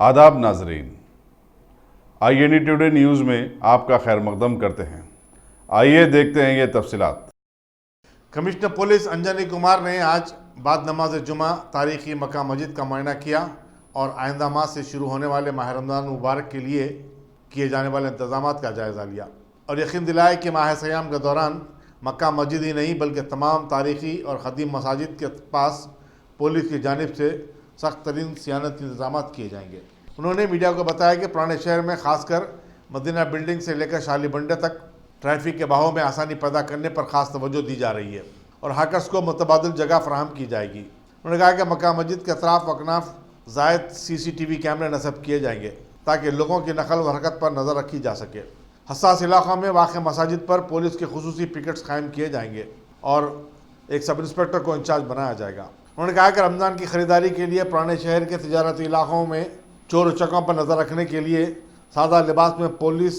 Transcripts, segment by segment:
आदाब नाजरीन, INE today news में आपका खैर मकदम करते हैं। आइए देखते हैं ये तफसीलात। कमिश्नर पुलिस अंजनी कुमार ने आज बाद नमाज जुमा तारीखी मक्का मस्जिद का मुआयना किया और आइंदा माह से शुरू होने वाले माह रमज़ान मुबारक के लिए किए जाने वाले इंतजाम का जायज़ा लिया और यकीन दिलाया कि माह सयाम के दौरान मक्का मस्जिद ही नहीं बल्कि तमाम तारीखी और ख़दीम मसाजिद के पास पुलिस की जानिब से सख्त तरीन सियानती इंतजाम किए जाएंगे। उन्होंने मीडिया को बताया कि पुराने शहर में खासकर मदीना बिल्डिंग से लेकर शाली बंडे तक ट्रैफिक के बहाव में आसानी पैदा करने पर ख़ास तवज्जो दी जा रही है और हाकर्स को मुतबादिल जगह फराहम की जाएगी। उन्होंने कहा कि मक्का मस्जिद के अतराफ अकनाफ ज़ायद CCTV कैमरे नस्ब किए जाएंगे ताकि लोगों की नकल व हरकत पर नज़र रखी जा सके। हसास इलाक़ों में वाक़ मसाजिद पर पुलिस के खुसूसी पिकेट्स कायम किए जाएंगे और एक सब इंस्पेक्टर को इंचार्ज बनाया जाएगा। उन्होंने कहा कि रमज़ान की ख़रीदारी के लिए पुराने शहर के तिजारती इलाक़ों में चोर चकों पर नज़र रखने के लिए सादा लिबास में पुलिस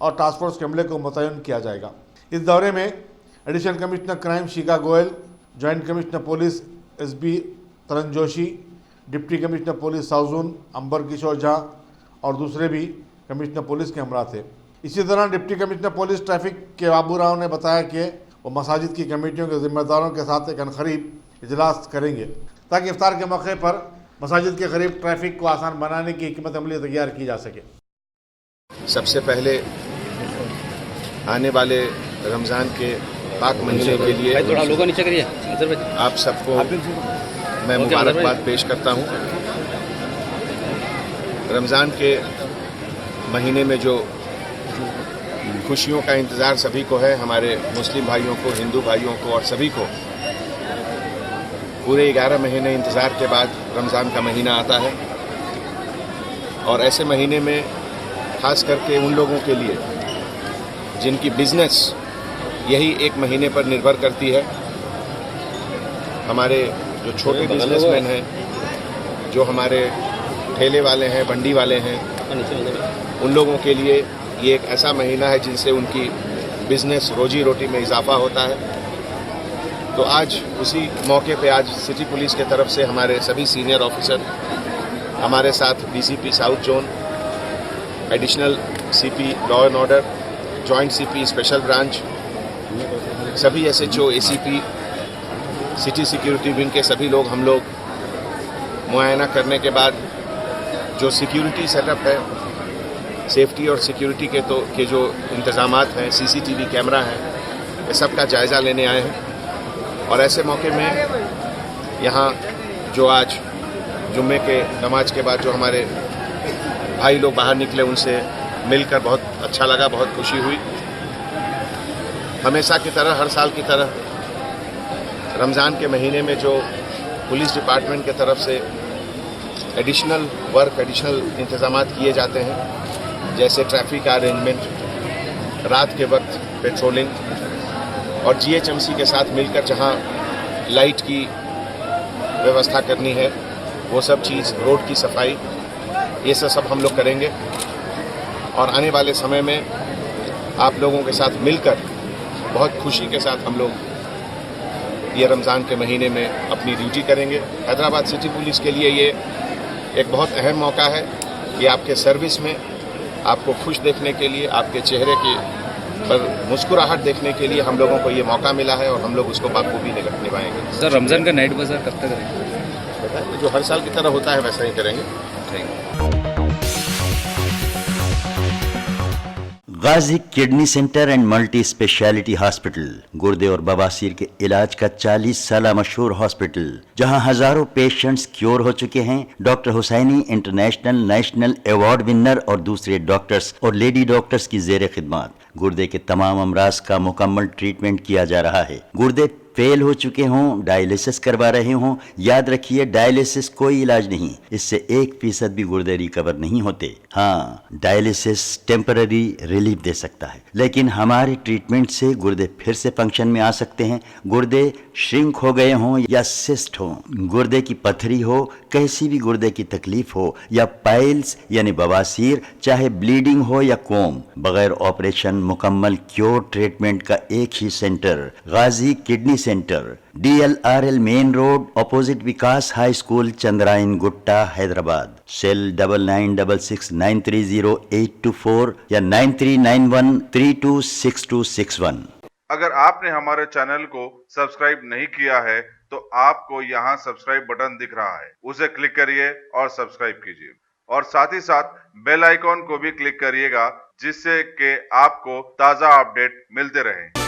और टास्क फोर्स के अमले को मुतय्यन किया जाएगा। इस दौरे में additional commissioner crime Shikha Goyal, joint commissioner police SB Taran Joshi, deputy commissioner police south zone Amber Kishore Jha और दूसरे भी कमिश्नर पुलिस के हमरा थे। इसी दौरान डिप्टी कमिश्नर पुलिस ट्रैफिक के बाबू राव ने बताया कि वो मसाजिद की कमेटियों के जिम्मेदारों के साथ एक अनकरीब इजलास करेंगे ताकि इफ्तार के मौके पर मसाजिद के करीब ट्रैफिक को आसान बनाने की हिकमत अमली तैयार की जा सके। सबसे पहले आने वाले रमज़ान के पाक महीने के लिए आप सबको मैं मुबारकबाद पेश करता हूँ। रमज़ान के महीने में जो खुशियों का इंतज़ार सभी को है, हमारे मुस्लिम भाइयों को, हिंदू भाइयों को और सभी को, पूरे 11 महीने इंतज़ार के बाद रमज़ान का महीना आता है और ऐसे महीने में ख़ास करके उन लोगों के लिए जिनकी बिज़नेस यही एक महीने पर निर्भर करती है, हमारे जो छोटे बिजनेसमैन हैं, जो हमारे ठेले वाले हैं, बंडी वाले हैं, उन लोगों के लिए ये एक ऐसा महीना है जिनसे उनकी बिज़नेस रोजी रोटी में इजाफा होता है। तो आज उसी मौके पे आज सिटी पुलिस के तरफ से हमारे सभी सीनियर ऑफिसर हमारे साथ DCP south zone, additional CP law and order, joint CP special branch, सभी SHO, ACP, city security wing के सभी लोग हम लोग मुआयना करने के बाद जो सिक्योरिटी सेटअप है, सेफ्टी और सिक्योरिटी के जो इंतज़ामात हैं, CCTV कैमरा है, ये सब का जायज़ा लेने आए हैं। और ऐसे मौके में यहाँ जो आज जुम्मे के नमाज के बाद जो हमारे भाई लोग बाहर निकले, उनसे मिलकर बहुत अच्छा लगा, बहुत खुशी हुई। हमेशा की तरह, हर साल की तरह रमज़ान के महीने में जो पुलिस डिपार्टमेंट की तरफ से एडिशनल वर्क, एडिशनल इंतज़ामात किए जाते हैं, जैसे ट्रैफिक अरेंजमेंट, रात के वक्त पेट्रोलिंग और GHMC के साथ मिलकर जहां लाइट की व्यवस्था करनी है, वो सब चीज़, रोड की सफाई, ये सब हम लोग करेंगे। और आने वाले समय में आप लोगों के साथ मिलकर बहुत खुशी के साथ हम लोग ये रमज़ान के महीने में अपनी ड्यूटी करेंगे। हैदराबाद सिटी पुलिस के लिए ये एक बहुत अहम मौका है कि आपके सर्विस में आपको खुश देखने के लिए, आपके चेहरे के पर मुस्कुराहट देखने के लिए हम लोगों को ये मौका मिला है और हम लोग उसको बाखूबी निभाएंगे। सर, रमज़ान का नाइट बाजार कब तक करेंगे? जो हर साल की तरह होता है वैसा ही करेंगे। Ghazi kidney centre and multi speciality hospital, गुर्दे और बवासीर के इलाज का 40 साल मशहूर हॉस्पिटल, जहां हजारों पेशेंट्स क्योर हो चुके हैं। Doctor Husaini international national award winner और दूसरे डॉक्टर्स और लेडी डॉक्टर्स की जेर खिदमत गुर्दे के तमाम अमराज का मुकम्मल ट्रीटमेंट किया जा रहा है। गुर्दे फेल हो चुके हों, डायलिसिस करवा रहे हों, याद रखिए डायलिसिस कोई इलाज नहीं, इससे 1% भी गुर्दे रिकवर नहीं होते। हाँ, डायलिसिस टेम्पररी रिलीफ दे सकता है, लेकिन हमारे ट्रीटमेंट से गुर्दे फिर से फंक्शन में आ सकते हैं। गुर्दे श्रिंक हो गए हों या सिस्ट हो, गुर्दे की पथरी हो, कैसी भी गुर्दे की तकलीफ हो या पाइल्स यानी बवासीर, चाहे ब्लीडिंग हो या कोम, बगैर ऑपरेशन मुकम्मल क्योर ट्रीटमेंट का एक ही centre Ghazi kidney centre, DLRL main road, opposite Vikas high school, Chandrayan Gutta, Hyderabad. Cell 9966930824 या 9391326261। अगर आपने हमारे चैनल को सब्सक्राइब नहीं किया है तो आपको यहाँ सब्सक्राइब बटन दिख रहा है, उसे क्लिक करिए और सब्सक्राइब कीजिए और साथ ही साथ बेल आइकॉन को भी क्लिक करिएगा जिससे कि आपको ताज़ा अपडेट मिलते रहें।